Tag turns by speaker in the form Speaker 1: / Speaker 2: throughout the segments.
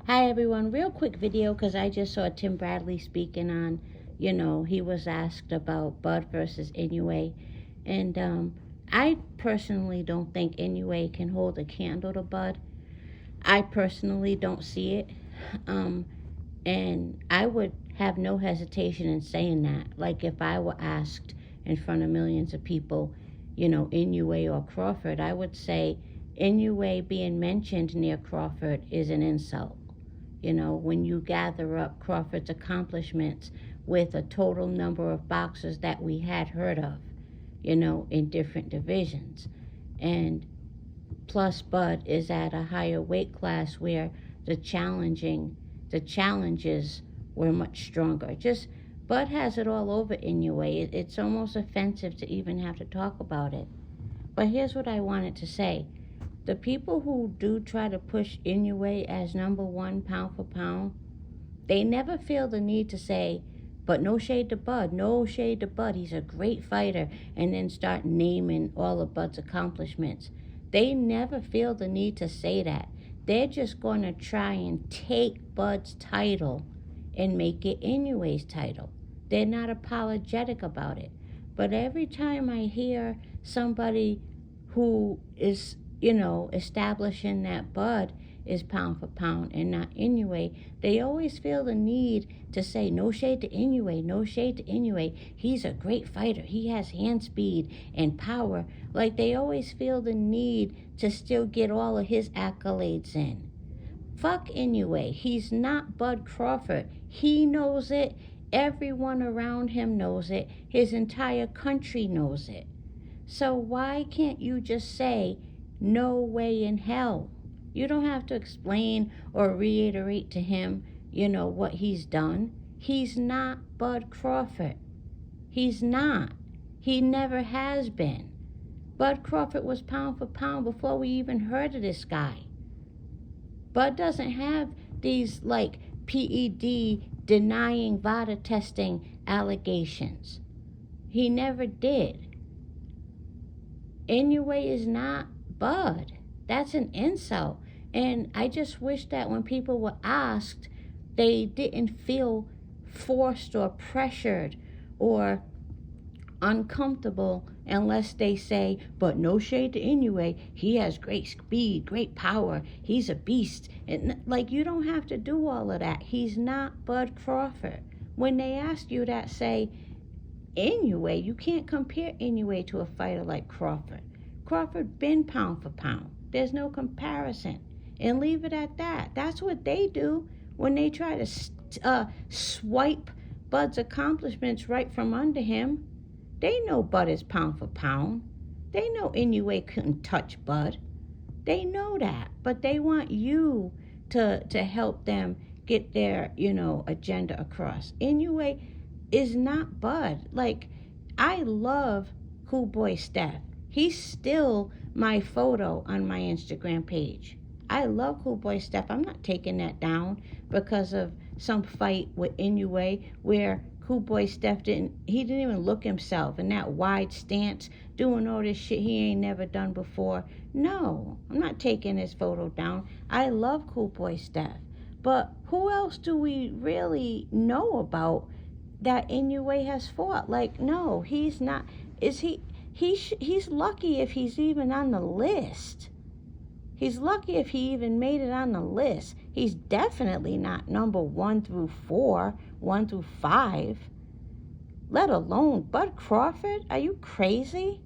Speaker 1: Hi everyone, real quick video because I just saw Tim Bradley speaking on, he was asked about BUD versus inoue. And I personally don't think inoue can hold a candle to BUD. I personally don't see it. Um, and I would have no hesitation in saying that. Like if I were asked in front of millions of people, inoue or Crawford, I would say inoue being mentioned near Crawford is an insult. When you gather up Crawford's accomplishments with a total number of boxers that we had heard of, in different divisions. And plus BUD is at a higher weight class where the challenges were much stronger. Just BUD has it all over Inoue. It's almost offensive to even have to talk about it. But here's what I wanted to say. The people who do try to push Inoue as number one pound for pound, they never feel the need to say, but no shade to BUD, no shade to BUD, he's a great fighter, and then start naming all of BUD's accomplishments. They never feel the need to say that. They're just going to try and take BUD's title and make it Inoue's title. They're not apologetic about it. But every time I hear somebody who is establishing that BUD is pound for pound and not Inoue, they always feel the need to say, no shade to Inoue, no shade to Inoue. He's a great fighter. He has hand speed and power. Like they always feel the need to still get all of his accolades in. Fuck Inoue. He's not BUD Crawford. He knows it. Everyone around him knows it. His entire country knows it. So why can't you just say, no way in hell? You don't have to explain or reiterate to him, what he's done. He's not BUD Crawford. He's not. He never has been. BUD Crawford was pound for pound before we even heard of this guy. BUD doesn't have these PED denying VADA testing allegations. He never did. Inoue is not BUD. That's an insult. And I just wish that when people were asked, they didn't feel forced or pressured or uncomfortable unless they say, but no shade to Inoue, he has great speed, great power, he's a beast. And you don't have to do all of that. He's not BUD Crawford. When they ask you that, say, Inoue, you can't compare Inoue to a fighter like Crawford. Crawford been pound for pound. There's no comparison. And leave it at that. That's what they do when they try to swipe BUD's accomplishments right from under him. They know BUD is pound for pound. They know Inoue couldn't touch BUD. They know that. But they want you to help them get their, agenda across. Inoue is not BUD. I love Cool Boy Steph. He's still my photo on my Instagram page. I love Cool Boy Steph. I'm not taking that down because of some fight with Inoue where Cool Boy Steph didn't even look himself in that wide stance, doing all this shit he ain't never done before. No, I'm not taking his photo down. I love Cool Boy Steph. But who else do we really know about that Inoue has fought? No, he's not. Is he? He's lucky if he's even on the list. He's lucky if he even made it on the list. He's definitely not number 1 through 4, 1 through 5. Let alone BUD Crawford. Are you crazy?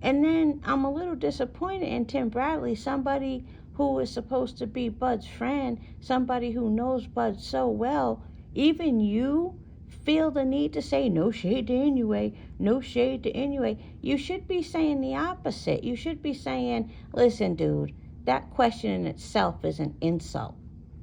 Speaker 1: And then I'm a little disappointed in Tim Bradley, somebody who is supposed to be BUD's friend, somebody who knows BUD so well. Even you feel the need to say, no shade to Inoue, no shade to Inoue. You should be saying the opposite. You should be saying, listen, dude, that question in itself is an insult.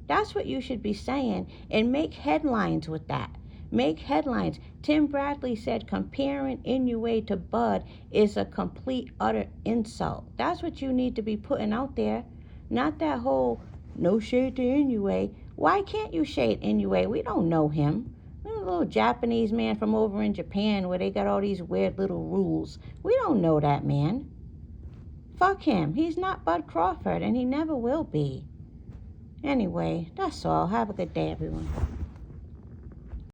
Speaker 1: That's what you should be saying, and make headlines with that. Make headlines. Tim Bradley said comparing Inoue to BUD is a complete, utter insult. That's what you need to be putting out there, not that whole no shade to Inoue. Why can't you shade Inoue? We don't know him. A little Japanese man from over in Japan where they got all these weird little rules. We don't know that man. Fuck him. He's not BUD Crawford, and he never will be. Anyway, that's all. Have a good day, everyone.